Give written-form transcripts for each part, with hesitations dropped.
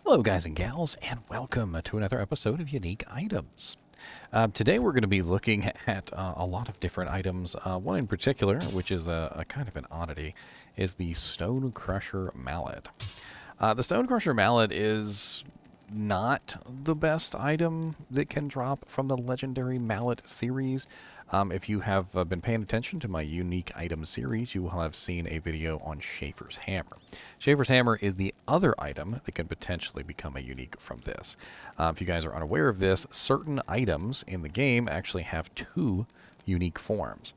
Hello guys and gals, and welcome to another episode of Unique Items. Today we're going to be looking at a lot of different items. One in particular, which is a kind of an oddity, is the Stone Crusher Mallet. The Stone Crusher Mallet is not the best item that can drop from the legendary Mallet series. If you have been paying attention to my unique item series, you will have seen a video on Schaefer's Hammer. Schaefer's Hammer is the other item that can potentially become a unique from this. If you guys are unaware of this, certain items in the game actually have two unique forms.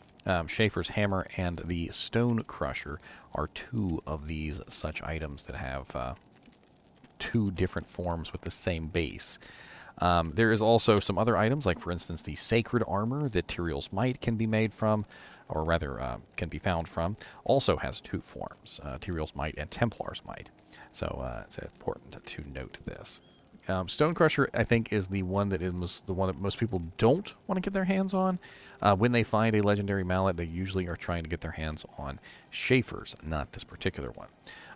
Schaefer's Hammer and the Stone Crusher are two of these such items that have two different forms with the same base. There is also some other items, like for instance the Sacred Armor that Tyrael's Might can be made from, or rather can be found from, also has two forms, Tyrael's Might and Templar's Might. So it's important to note this. Stone Crusher, I think, is the one that most people don't want to get their hands on. When they find a legendary mallet, they usually are trying to get their hands on Schaefer's, not this particular one.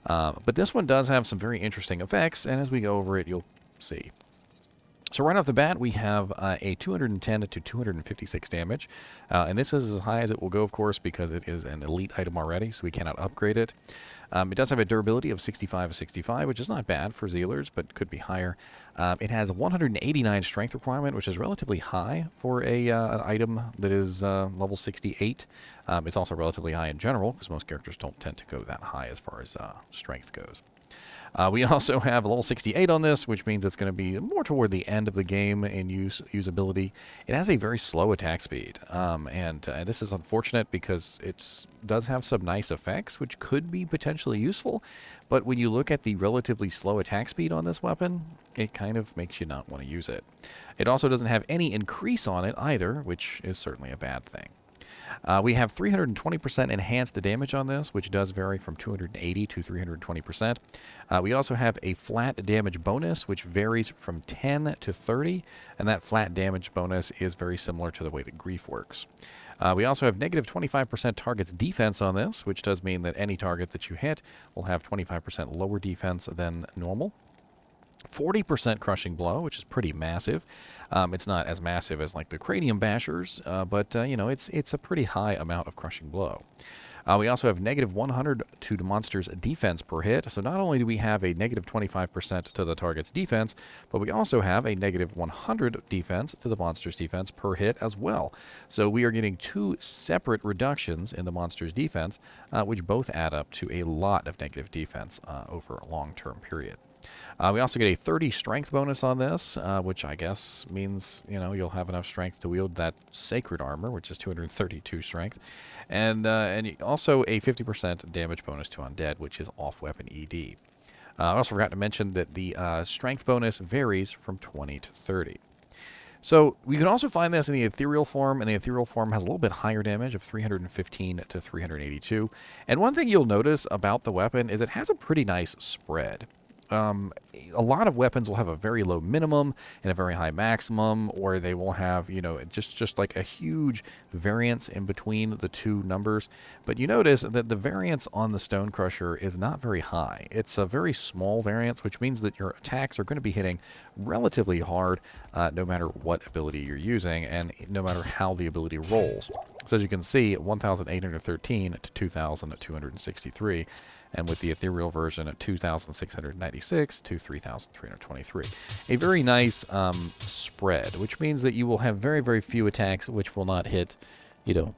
But this one does have some very interesting effects, and as we go over it, you'll see. So right off the bat, we have a 210 to 256 damage, and this is as high as it will go, of course, because it is an elite item already, so we cannot upgrade it. It does have a durability of 65, which is not bad for Zealers, but could be higher. It has a 189 strength requirement, which is relatively high for an item that is level 68. It's also relatively high in general, because most characters don't tend to go that high as far as strength goes. We also have a level 68 on this, which means it's going to be more toward the end of the game in usability. It has a very slow attack speed, and this is unfortunate because it does have some nice effects, which could be potentially useful, but when you look at the relatively slow attack speed on this weapon, it kind of makes you not want to use it. It also doesn't have any increase on it either, which is certainly a bad thing. We have 320% enhanced damage on this, which does vary from 280 to 320%. We also have a flat damage bonus, which varies from 10 to 30, and that flat damage bonus is very similar to the way that Grief works. We also have negative 25% target's defense on this, which does mean that any target that you hit will have 25% lower defense than normal. 40% crushing blow, which is pretty massive. It's not as massive as like the cranium bashers, but you know, it's a pretty high amount of crushing blow. We also have negative 100 to the monster's defense per hit. So not only do we have a negative 25% to the target's defense, but we also have a negative 100 defense to the monster's defense per hit as well. So we are getting two separate reductions in the monster's defense, which both add up to a lot of negative defense over a long-term period. We also get a 30 strength bonus on this, which I guess means, you know, you'll have enough strength to wield that Sacred Armor, which is 232 strength. And also a 50% damage bonus to Undead, which is off-weapon ED. I also forgot to mention that the strength bonus varies from 20 to 30. So we can also find this in the ethereal form, and the ethereal form has a little bit higher damage of 315 to 382. And one thing you'll notice about the weapon is it has a pretty nice spread. A lot of weapons will have a very low minimum and a very high maximum, or they will have, you know, just like a huge variance in between the two numbers. But you notice that the variance on the Stone Crusher is not very high. It's a very small variance, which means that your attacks are going to be hitting relatively hard, no matter what ability you're using, and no matter how the ability rolls. So as you can see, 1,813 to 2,263. And with the ethereal version at 2,696 to 3,323. A very nice spread, which means that you will have very, very few attacks which will not hit, you know,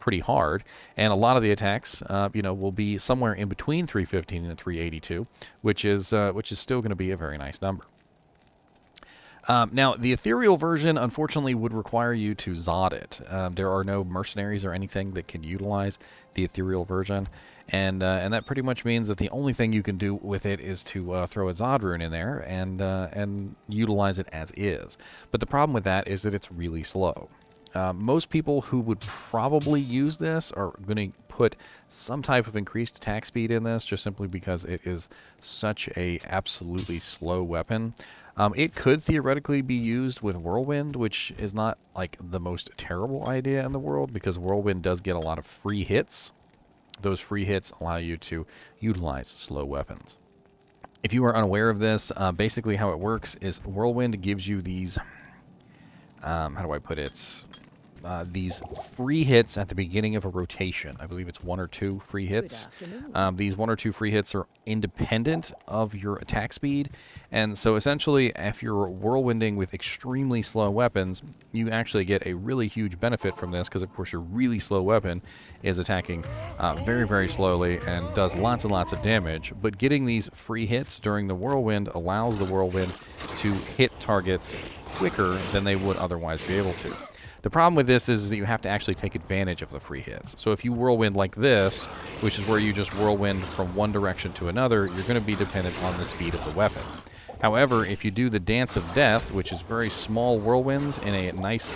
pretty hard. And a lot of the attacks, you know, will be somewhere in between 315 and 382, which is still going to be a very nice number. Now, the ethereal version, unfortunately, would require you to Zod it. There are no mercenaries or anything that can utilize the ethereal version, and that pretty much means that the only thing you can do with it is to throw a Zod rune in there and utilize it as is. But the problem with that is that it's really slow. Most people who would probably use this are going to put some type of increased attack speed in this, just simply because it is such a absolutely slow weapon. It could theoretically be used with Whirlwind, which is not like the most terrible idea in the world, because Whirlwind does get a lot of free hits. Those free hits allow you to utilize slow weapons. If you are unaware of this, basically how it works is Whirlwind gives you these, how do I put it? These free hits at the beginning of a rotation. I believe it's 1 or 2 free hits. These 1 or 2 free hits are independent of your attack speed. And so essentially, if you're whirlwinding with extremely slow weapons, you actually get a really huge benefit from this because, of course, your really slow weapon is attacking very, very slowly and does lots and lots of damage. But getting these free hits during the whirlwind allows the whirlwind to hit targets quicker than they would otherwise be able to. The problem with this is that you have to actually take advantage of the free hits. So if you whirlwind like this, which is where you just whirlwind from one direction to another, you're going to be dependent on the speed of the weapon. However, if you do the Dance of Death, which is very small whirlwinds in a nice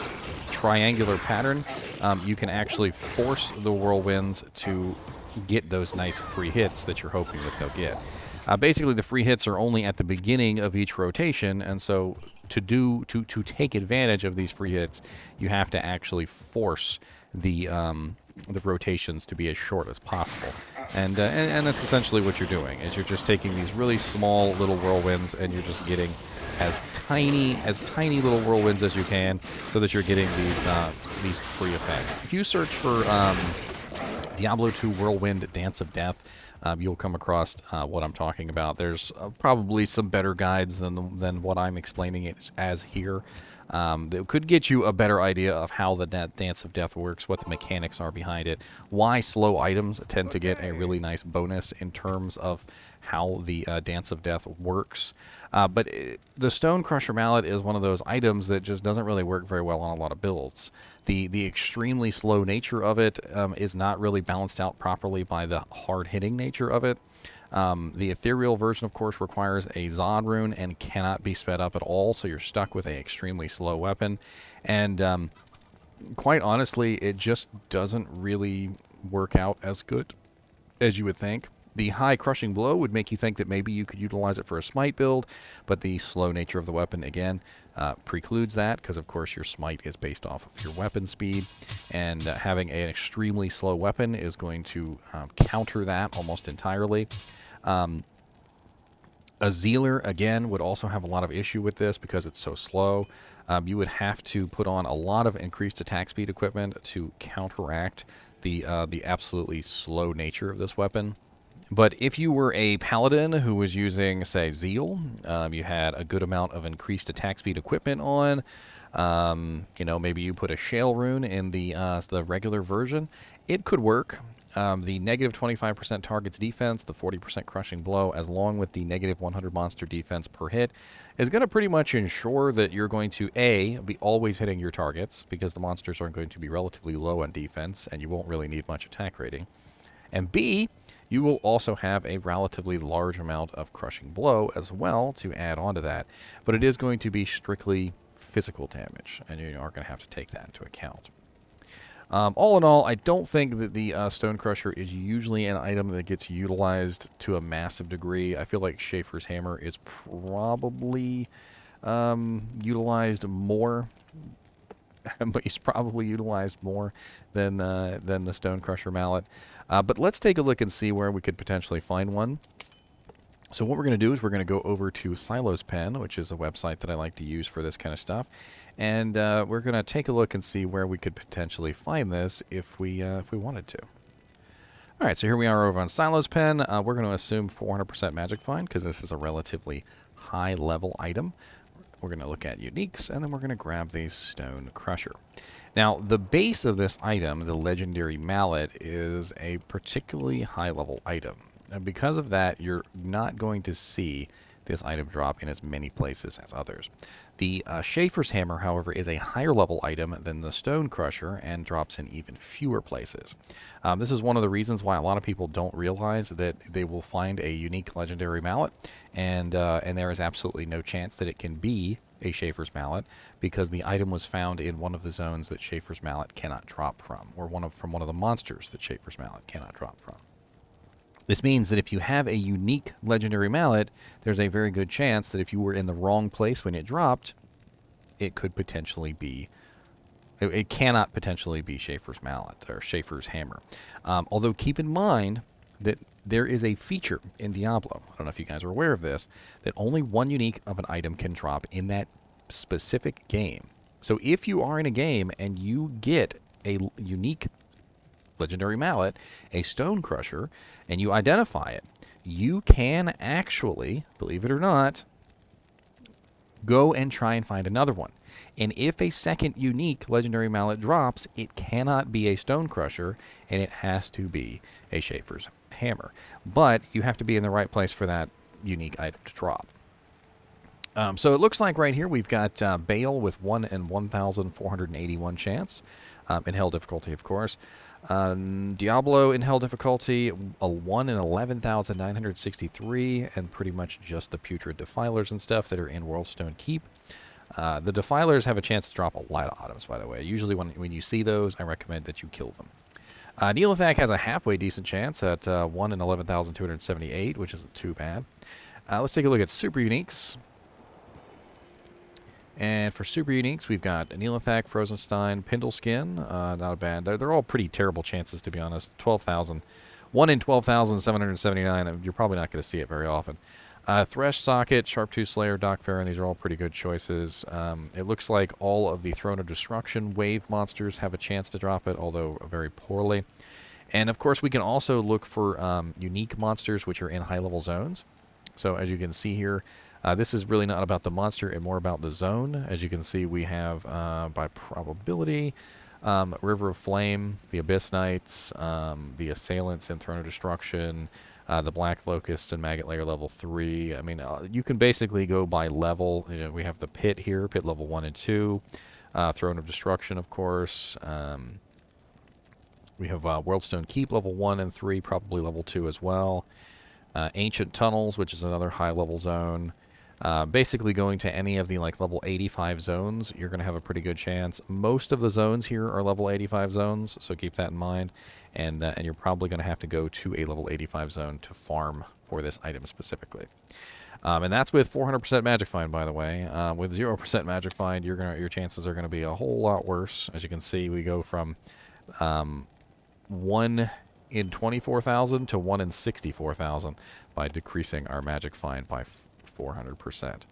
triangular pattern, you can actually force the whirlwinds to get those nice free hits that you're hoping that they'll get. Basically, the free hits are only at the beginning of each rotation, and so to take advantage of these free hits, you have to actually force the rotations to be as short as possible. And that's essentially what you're doing, is you're just taking these really small little whirlwinds, and you're just getting as tiny little whirlwinds as you can, so that you're getting these free effects. If you search for Diablo 2 Whirlwind Dance of Death, you'll come across what I'm talking about. There's probably some better guides than what I'm explaining it as here. That could get you a better idea of how the Dance of Death works, what the mechanics are behind it, why slow items tend to get a really nice bonus in terms of how the Dance of Death works. But the Stone Crusher Mallet is one of those items that just doesn't really work very well on a lot of builds. The extremely slow nature of it is not really balanced out properly by the hard-hitting nature of it. The ethereal version, of course, requires a Zod rune and cannot be sped up at all, so you're stuck with an extremely slow weapon. And quite honestly, it just doesn't really work out as good as you would think. The high crushing blow would make you think that maybe you could utilize it for a smite build, but the slow nature of the weapon, again, precludes that, because of course your smite is based off of your weapon speed, and having an extremely slow weapon is going to counter that almost entirely. A Zealer, again, would also have a lot of issue with this because it's so slow. You would have to put on a lot of increased attack speed equipment to counteract the absolutely slow nature of this weapon. But if you were a paladin who was using, say, Zeal, you had a good amount of increased attack speed equipment on, maybe you put a Shale rune in the regular version, it could work. The negative 25% targets defense, the 40% crushing blow, as long with the negative 100 monster defense per hit, is going to pretty much ensure that you're going to, A, be always hitting your targets, because the monsters are going to be relatively low on defense, and you won't really need much attack rating. And B, you will also have a relatively large amount of crushing blow as well to add on to that. But it is going to be strictly physical damage, and you are going to have to take that into account. All in all, I don't think that the Stone Crusher is usually an item that gets utilized to a massive degree. I feel like Schaefer's Hammer is probably utilized more, but he's probably utilized more than the Stone Crusher Mallet. But let's take a look and see where we could potentially find one. So what we're going to do is we're going to go over to Silo's Pen, which is a website that I like to use for this kind of stuff. And we're going to take a look and see where we could potentially find this if we wanted to. All right, so here we are over on Silo's Pen. We're going to assume 400% Magic Find because this is a relatively high-level item. We're going to look at uniques, and then we're going to grab the Stone Crusher. Now, the base of this item, the Legendary Mallet, is a particularly high-level item. And because of that, you're not going to see this item drop in as many places as others. The Schaefer's Hammer, however, is a higher-level item than the Stone Crusher and drops in even fewer places. This is one of the reasons why a lot of people don't realize that they will find a unique Legendary Mallet, and there is absolutely no chance that it can be a Schaefer's Mallet, because the item was found in one of the zones that Schaefer's Mallet cannot drop from, or from one of the monsters that Schaefer's Mallet cannot drop from. This means that if you have a unique Legendary Mallet, there's a very good chance that if you were in the wrong place when it dropped, it could potentially be... It cannot potentially be Schaefer's Mallet or Schaefer's Hammer. Although keep in mind that there is a feature in Diablo, I don't know if you guys are aware of this, that only one unique of an item can drop in that specific game. So if you are in a game and you get a unique legendary mallet, a stone crusher, and you identify it, you can actually, believe it or not, go and try and find another one. And if a second unique legendary mallet drops, it cannot be a stone crusher, and it has to be a Schaefer's hammer. But you have to be in the right place for that unique item to drop. So it looks like right here we've got Bale with 1 in 1,481 chance, in hell difficulty, of course. Diablo in hell difficulty, a 1 in 11,963, and pretty much just the putrid defilers and stuff that are in Worldstone Keep. The defilers have a chance to drop a lot of items, by the way. Usually when you see those, I recommend that you kill them. Neelathak has a halfway decent chance at 1 in 11,278, which isn't too bad. Let's take a look at super uniques. And for super uniques, we've got Neelathak, Frozenstein, Pindleskin. Not bad. They're all pretty terrible chances, to be honest. 12,000. 1 in 12,779. You're probably not going to see it very often. Thresh Socket, Sharptooth Slayer, Docfair, these are all pretty good choices. It looks like all of the Throne of Destruction wave monsters have a chance to drop it, although very poorly. And of course, we can also look for unique monsters which are in high-level zones. So as you can see here, this is really not about the monster and more about the zone. As you can see, we have, by probability, River of Flame, the Abyss Knights, the Assailants in Throne of Destruction, the Black Locust and Maggot Layer level 3. I mean, you can basically go by level. You know, we have the Pit here, Pit level 1 and 2. Throne of Destruction, of course. We have Worldstone Keep level 1 and 3, probably level 2 as well. Ancient Tunnels, which is another high-level zone. Basically going to any of the level 85 zones, you're going to have a pretty good chance. Most of the zones here are level 85 zones, so keep that in mind. And you're probably going to have to go to a level 85 zone to farm for this item specifically. And that's with 400% Magic Find, by the way. With 0% Magic Find, your chances are going to be a whole lot worse. As you can see, we go from 1 in 24,000 to 1 in 64,000 by decreasing our Magic Find by 400%.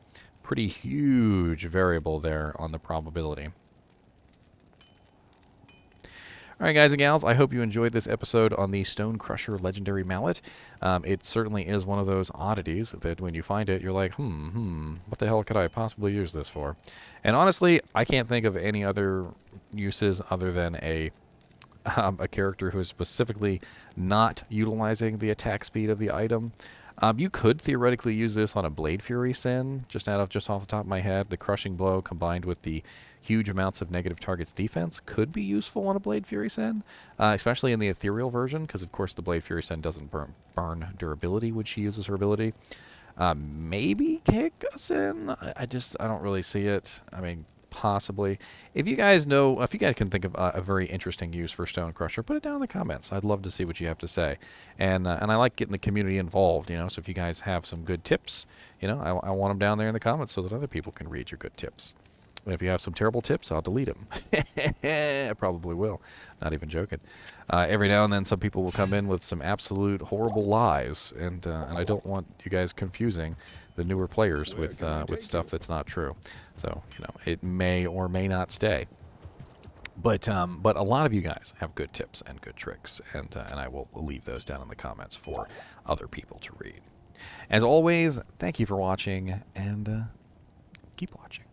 Pretty huge variable there on the probability. Alright guys and gals, I hope you enjoyed this episode on the Stone Crusher Legendary Mallet. It certainly is one of those oddities that when you find it, you're like, what the hell could I possibly use this for? And honestly, I can't think of any other uses other than a character who is specifically not utilizing the attack speed of the item. You could theoretically use this on a Blade Fury Sin, just off the top of my head. The Crushing Blow combined with the huge amounts of negative targets defense could be useful on a Blade Fury Sin, especially in the ethereal version, because of course the Blade Fury Sin doesn't burn durability when she uses her ability. Maybe Kick a Sin? I don't really see it. I mean, possibly. If you guys know, if you guys can think of a very interesting use for Stone Crusher, put it down in the comments. I'd love to see what you have to say. And I like getting the community involved, you know, so if you guys have some good tips, you know, I want them down there in the comments so that other people can read your good tips. And if you have some terrible tips, I'll delete them. I probably will. Not even joking. Every now and then some people will come in with some absolute horrible lies, and I don't want you guys confusing the newer players with stuff that's not true. So, you know, it may or may not stay. But a lot of you guys have good tips and good tricks, and I will leave those down in the comments for other people to read. As always, thank you for watching, and keep watching.